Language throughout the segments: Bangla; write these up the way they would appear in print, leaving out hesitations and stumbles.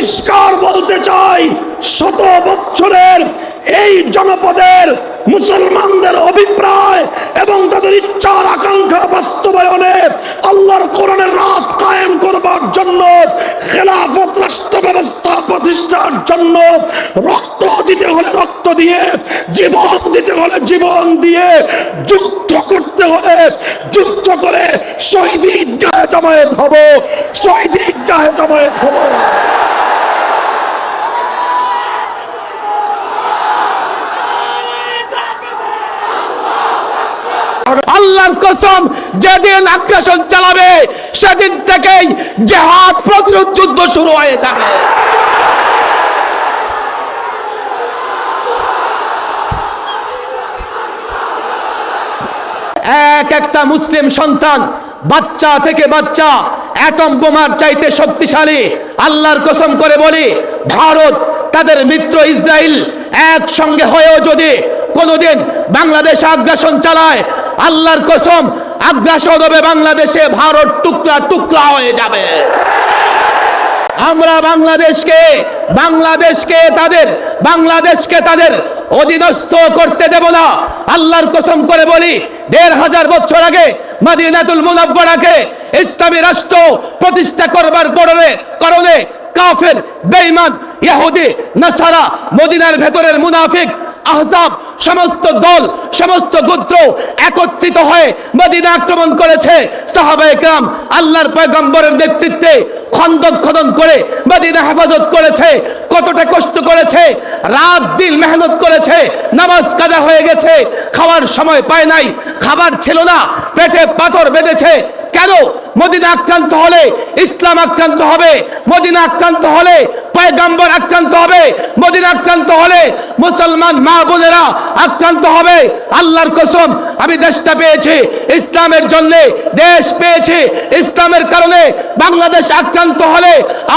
পরিষ্কার বলতে চাই, শত বছরের এই জনপদের মুসলমানদের অভিপ্রায় এবং তাদের ইচ্ছার আকাঙ্ক্ষা বাস্তবায়নে আল্লাহর কোরআনের রাজ কায়েম করবার জন্য, খেলাফত রাষ্ট্র ব্যবস্থা প্রতিষ্ঠার জন্য রক্ত দিতে হলে রক্ত দিয়ে, জীবন দিতে হলে জীবন দিয়ে, যুদ্ধ করতে হলে যুদ্ধ করে শহীদ ঈদগাহে জমায়েত হব, শহীদ ঈদগাহে জমায়েত হব। আল্লাহর কসম, যেদিন আগ্রাসন চালাবে সেদিন থেকেই জিহাদ প্রতিরোধ যুদ্ধ শুরু হয়ে যাবে। এক একটা মুসলিম সন্তান, বাচ্চা থেকে বাচ্চা, অ্যাটম বোমার চাইতে শক্তিশালী। আল্লাহর কসম করে বলি, ভারত তাদের মিত্র ইসরায়েল একসঙ্গে হয়েও যদি কোনোদিন বাংলাদেশে আগ্রাসন চালায়, আল্লাহর কসম আগ্রাসন হবে বাংলাদেশে, ভারত টুকরা টুকরা হয়ে যাবে। আমরা বাংলাদেশকে তাদের অধীনস্থ করতে দেব না। আল্লাহর কসম করে বলি, ১৫০০ বছর আগে মদিনাতুল মুনাওয়ারাকে ইসলামী রাষ্ট্র প্রতিষ্ঠা করবার কারণে কাফের, বেঈমান, ইহুদি, নাসারা, মদিনার ভেতরের মুনাফিক, আহজাব, সমস্ত দল, সমস্ত গোত্র একত্রিত হয়ে মদিনা আক্রমণ করেছে। সাহাবায়ে কেরাম আল্লাহর পয়গম্বরের নেতৃত্বে খন্দক খনন করে মদিনা হেফাজত করেছে। কতটা কষ্ট করেছে, রাত দিন মেহনত করেছে, নামাজ কাজা হয়ে গেছে, খাওয়ার সময় পায় নাই, খাবার ছিল না, পেটে পাথর বেঁধেছে। কেন? মদিনা আক্রান্ত হলে ইসলাম আক্রান্ত হবে, মদিনা আক্রান্ত হলে পয়গম্বর আক্রান্ত হবে, মদিনা আক্রান্ত হলে মুসলমান মা বোনেরা আক্রান্ত হবে। আল্লাহর কসম, আমি দেশটা পেয়েছি ইসলামের জন্য, দেশ পেয়েছি ইসলামের কারণে। বাংলাদেশ আক্রান্ত হলে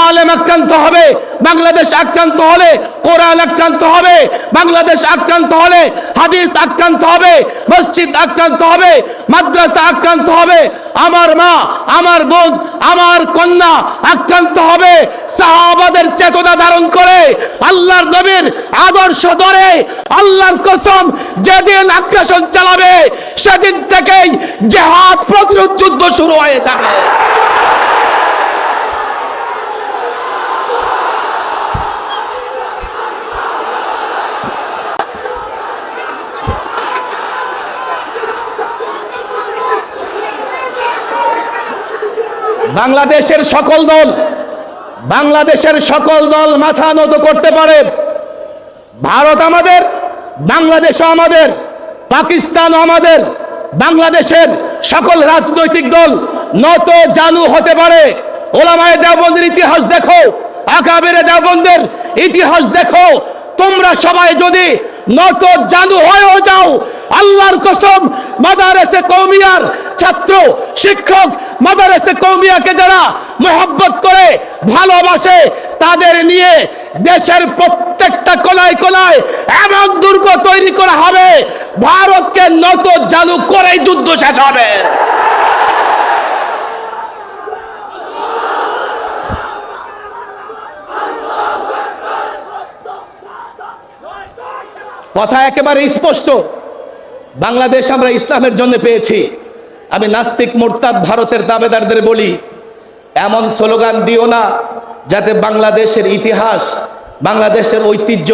আলেম আক্রান্ত হবে, বাংলাদেশ আক্রান্ত হলে কোরআন আক্রান্ত হবে, বাংলাদেশ আক্রান্ত হলে হাদিস আক্রান্ত হবে, মসজিদ আক্রান্ত হবে, মাদ্রাসা আক্রান্ত হবে, আমার মা, আমার বোন, আমার কন্যা আক্রান্ত হবে। সাহাবাদের চেতনা ধারণ করে, আল্লাহর নবীর আদর্শ ধরে, আল্লাহর কসম যেদিন আগ্রাসন চালাবে সেদিন থেকেই জিহাদ প্রতিরোধ যুদ্ধ শুরু হয়ে যাবে। বাংলাদেশের সকল দল মাথা নত করতে পারে। ভারত আমাদের, বাংলাদেশও আমাদের, পাকিস্তানও আমাদের। বাংলাদেশের সকল রাজনৈতিক দল নত জানু হতে পারে। ওলামায়ে দেওবন্দের ইতিহাস দেখো, আকাবেরে দেওবন্দের ইতিহাস দেখো। তোমরা সবাই যদি নত জানু হয়েও যাও, আল্লাহর কসম মাদারেসে কওমিয়ার ছাত্র, শিক্ষক, মাদারেসে কওমিয়াকে যারা মোহাব্বত করে, ভালোবাসে, তাদের নিয়ে দেশের প্রত্যেকটা কোনায় কোনায় এমন দুর্গ তৈরি করা হবে, ভারতকে নত জানু করেই যুদ্ধ শেষ হবে। কথা একেবারে স্পষ্ট, বাংলাদেশ আমরা ইসলামের জন্য পেয়েছি। আমি নাস্তিক মুরতাদ ভারতের দাবেদারদের বলি, এমন স্লোগান দিও না যাতে বাংলাদেশের ইতিহাস, বাংলাদেশের ঐতিহ্য,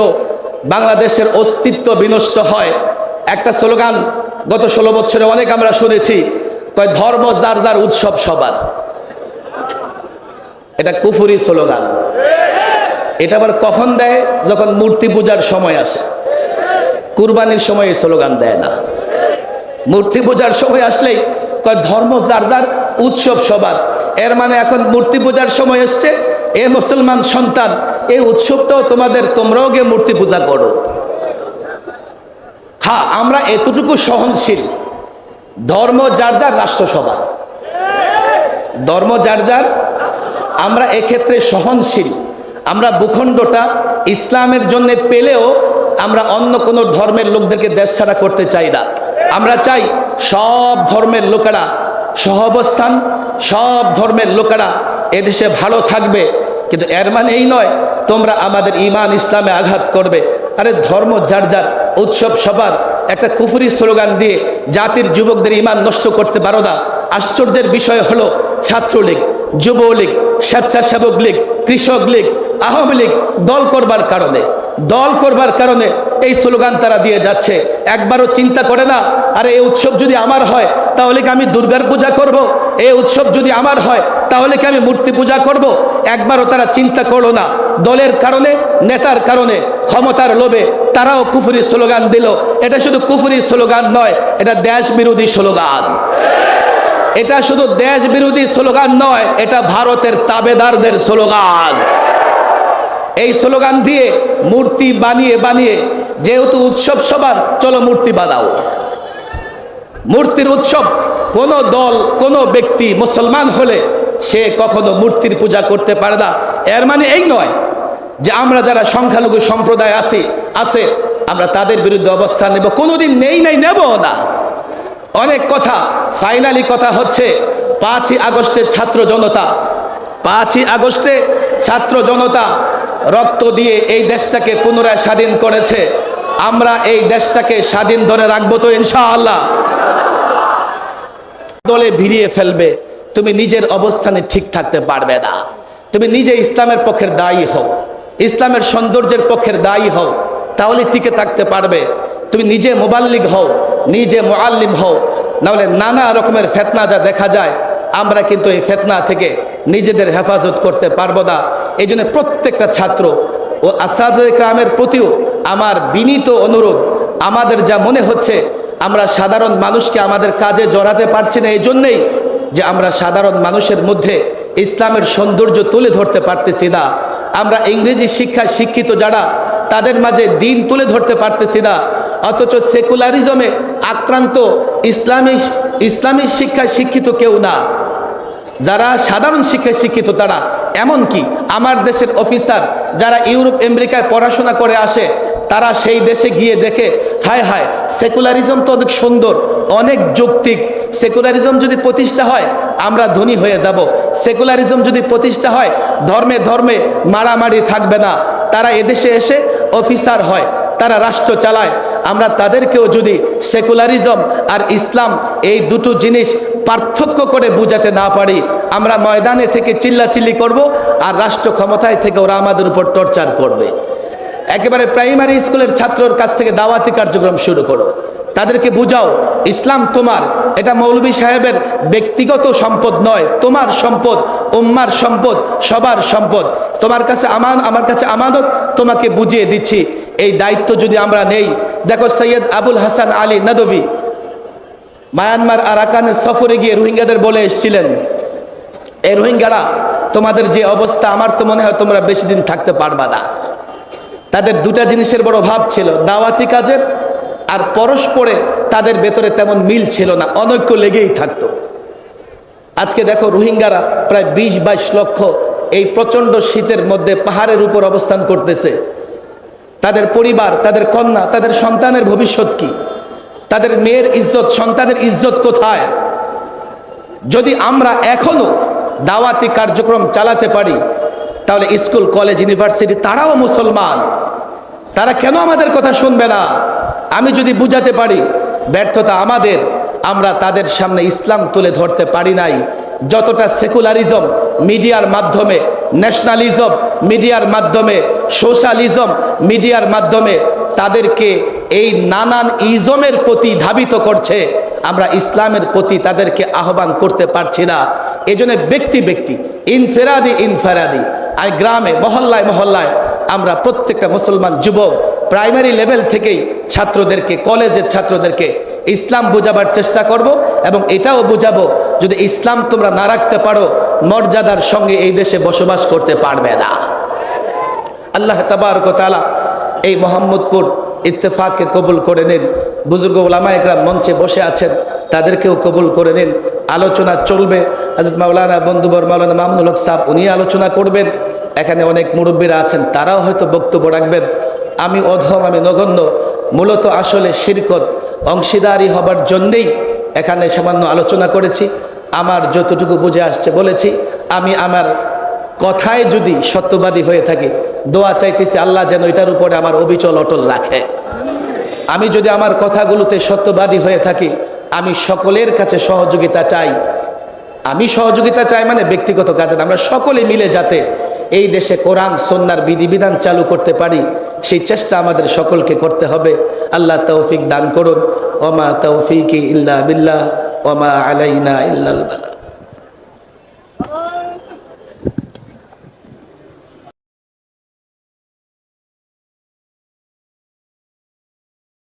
বাংলাদেশের অস্তিত্ব বিনষ্ট হয়। একটা স্লোগান গত 16 বছরে অনেক আমরা শুনেছি, কয় ধর্ম যার যার, উৎসব সবার। এটা কুফরি স্লোগান। এটা আবার কখন দেয়? যখন মূর্তি পূজার সময় আসে। কুরবানির সময় এই স্লোগান দেয় না। মূর্তি পূজার সময় আসলেই কয় ধর্ম যার যার, উৎসব সবার। এর মানে এখন মূর্তি পূজার সময় এসছে, এ মুসলমান সন্তান, এই উৎসবটাও তোমাদের, তোমরাও গিয়ে মূর্তি পূজা করো। হ্যাঁ, আমরা এতটুকু সহনশীল, ধর্ম যার যার, রাষ্ট্র সবার। ধর্ম যার যার, আমরা এক্ষেত্রে সহনশীল। আমরা ভূখণ্ডটা ইসলামের জন্য পেলেও আমরা অন্য কোনো ধর্মের লোকদেরকে দেশ ছাড়া করতে চাই না। আমরা চাই সব ধর্মের লোকেরা সহাবস্থান, সব ধর্মের লোকেরা এদেশে ভালো থাকবে, কিন্তু এর মানে এই নয় তোমরা আমাদের ঈমান ইসলামে আঘাত করবে। আরে ধর্ম যার যার, উৎসব সবার, একটা কুফরি স্লোগান দিয়ে জাতির যুবকদের ঈমান নষ্ট করতে পারো না। আশ্চর্যের বিষয় হলো ছাত্রলীগ, যুবলীগ, স্বেচ্ছাসেবক লীগ, কৃষক লীগ, আওয়ামী লীগ দল করবার কারণে এই স্লোগান তারা দিয়ে যাচ্ছে। একবারও চিন্তা করে না, আরে এই উৎসব যদি আমার হয় তাহলে কি আমি দুর্গার পূজা করব? এই উৎসব যদি আমার হয় তাহলে কি আমি মূর্তি পূজা করব? একবারও তারা চিন্তা করলো না। দলের কারণে, নেতার কারণে, ক্ষমতার লোভে তারাও কুফরি স্লোগান দিল। এটা শুধু কুফরি স্লোগান নয়, এটা দেশ বিরোধী স্লোগান। এটা শুধু দেশ বিরোধী স্লোগান নয়, এটা ভারতের তাবেদারদের স্লোগান। এই স্লোগান দিয়ে মূর্তি বানিয়ে যেহেতু উৎসব সবার, চলো মূর্তি বানাও। মূর্তির উৎসব কোন দল, কোন ব্যক্তি মুসলমান হলে সে কখনো মূর্তির পূজা করতে পারে না। এর মানে এই নয় যে আমরা যারা সংখ্যালঘু সম্প্রদায় আছে আমরা তাদের বিরুদ্ধে অবস্থান নেব, কোনোদিন নেব না। অনেক কথা, ফাইনালি কথা হচ্ছে 5ই আগস্টের ছাত্র জনতা রক্ত দিয়ে এই দেশটাকে পুনরায় স্বাধীন করেছে। আমরা এই দেশটাকে স্বাধীন ধরে রাখবো তো ইনশাআল্লাহ। দলে ভিড়িয়ে ফেলবে, তুমি নিজের অবস্থানে ঠিক থাকতে পারবে না। তুমি নিজে ইসলামের পক্ষের দায়ী হও, ইসলামের সৌন্দর্যের পক্ষের দায়ী হও, তাহলে টিকে থাকতে পারবে। তুমি নিজে মুবাল্লিগ হও, নিজে মুআল্লিম হও, নাহলে নানা রকমের ফিতনা যা দেখা যায়, আমরা কিন্তু এই ফিতনা থেকে নিজেদের হেফাজত করতে পারবো না। এই জন্য প্রত্যেকটা ছাত্র ও আসাদে কেরামের প্রতিও আমার বিনীত অনুরোধ, আমাদের যা মনে হচ্ছে আমরা সাধারণ মানুষকে আমাদের কাজে জড়াতে পারছি না, এই জন্যেই যে আমরা সাধারণ মানুষের মধ্যে ইসলামের সৌন্দর্য তুলে ধরতে পারতেছি না। আমরা ইংরেজি শিক্ষায় শিক্ষিত যারা, তাদের মাঝে দিন তুলে ধরতে পারতেছি না। অথচ সেকুলারিজমে আক্রান্ত ইসলামী শিক্ষায় শিক্ষিত কেউ না। যারা সাধারণ শিক্ষায় শিক্ষিত তারা, এমনকি আমার দেশের অফিসার যারা ইউরোপ আমেরিকায় পড়াশোনা করে আসে, তারা সেই দেশে গিয়ে দেখে হায় হায় সেকুলারিজম তো অনেক সুন্দর, অনেক যৌক্তিক। সেকুলারিজম যদি প্রতিষ্ঠা হয় আমরা ধনী হয়ে যাব। সেকুলারিজম যদি প্রতিষ্ঠা হয় ধর্মে ধর্মে মারামারি থাকবে না। তারা এদেশে এসে অফিসার হয়, তারা রাষ্ট্র চালায়। আমরা তাদেরকেও যদি সেকুলারিজম আর ইসলাম এই দুটো জিনিস পার্থক্য করে বুঝাতে না পারি, আমরা ময়দানে থেকে চিল্লাচিল্লি করব, আর রাষ্ট্র ক্ষমতায় থেকে ওরা আমাদের উপর টর্চার করবে। একেবারে প্রাইমারি স্কুলের ছাত্রর কাছ থেকে দাওয়াতি কার্যক্রম শুরু করো, তাদেরকে বুঝাও ইসলাম তোমার, এটা মৌলভী সাহেবের ব্যক্তিগত সম্পদ নয়, তোমার সম্পদ, উম্মার সম্পদ, সবার সম্পদ। তোমার কাছে আমার কাছে আমানত, তোমাকে বুঝিয়ে দিচ্ছি। এই দায়িত্ব যদি আমরা নেই, দেখো সৈয়দ আবুল হাসান আলী নদভী মায়ানমার আরাকানে সফরে গিয়ে রোহিঙ্গাদের বলে এসেছিলেন, এই রোহিঙ্গারা তোমাদের যে অবস্থা, আমার তো মনে হয় তোমরা বেশি দিন থাকতে পারবা না। তাদের দুটা জিনিসের বড় অভাব ছিল, দাওয়াতি কাজের আর পরস্পরে তাদের ভেতরে তেমন মিল ছিল না, অনৈক্য লেগেই থাকতো। আজকে দেখো রোহিঙ্গারা প্রায় 20-22 লক্ষ এই প্রচণ্ড শীতের মধ্যে পাহাড়ের উপর অবস্থান করতেছে। তাদের পরিবার, তাদের কন্যা, তাদের সন্তানের ভবিষ্যৎ কি? তাদের মেয়ের ইজ্জত, সন্তানের ইজ্জত কোথায়? যদি আমরা এখনো দাওয়াতি কার্যক্রম চালাতে পারি, তাহলে স্কুল, কলেজ, ইউনিভার্সিটি তারাও মুসলমান, তারা কেন আমাদের কথা শুনবে না? আমি যদি বুঝাতে পারি, ব্যর্থতা আমাদের, আমরা তাদের সামনে ইসলাম তুলে ধরতে পারি নাই। যতটা সেকুলারিজম মিডিয়ার মাধ্যমে, ন্যাশনালিজম মিডিয়ার মাধ্যমে, সোশ্যালিজম মিডিয়ার মাধ্যমে তাদেরকে এই নানান ইজমের প্রতি ধাবিত করছে, আমরা ইসলামের প্রতি তাদেরকে আহ্বান করতে পারছি না। এই জন্য ব্যক্তি ইনফেরাদি আর গ্রামে মহল্লায় আমরা প্রত্যেকটা মুসলমান যুবক প্রাইমারি লেভেল থেকেই ছাত্রদেরকে, কলেজের ছাত্রদেরকে ইসলাম বোঝাবার চেষ্টা করব, এবং এটাও বুঝাবো যদি ইসলাম তোমরা না রাখতে পারো, মর্যাদার সঙ্গে এই দেশে বসবাস করতে পারবে না। আল্লাহ তাবারক ওয়া তাআলা এই মোহাম্মদপুর ইত্তেফাককে কবুল করে নিন। বুজুর্গ ওলামায়ে কেরাম মঞ্চে বসে আছেন, তাদেরকেও কবুল করে নিন। আলোচনা চলবে, হযরত মাওলানা বন্ধুবর মাওলানা মামুনুল হক সাহেব উনি আলোচনা করবেন। এখানে অনেক মুরব্বীরা আছেন, তারাও হয়তো বক্তব্য রাখবেন। আমি অধম, আমি নগণ্য, মূলত আসলে শিরকত অংশীদারি হবার জন্যেই এখানে সামান্য আলোচনা করেছি। আমার যতটুকু বুঝে আসছে বলেছি। আমি আমার কথায় যদি সত্যবাদী হয়ে থাকে, দোয়া চাইতেছি আল্লাহ যেন এটার উপরে আমার অবিচল অটল রাখে। আমি যদি আমার কথাগুলোতে সত্যবাদী হয়ে থাকি, আমি সকলের কাছে সহযোগিতা চাই। আমি সহযোগিতা চাই মানে ব্যক্তিগত কাজে, আমরা সকলে মিলে যাতে এই দেশে কোরআন সুন্নাহর বিধিবিধান চালু করতে পারি, সেই চেষ্টা আমাদের সকলকে করতে হবে। আল্লাহ তৌফিক দান করুন। ওমা তৌফিকি ইল্লা বিল্লাহ ওমা আলাইনা ইল্লাল বালাগ।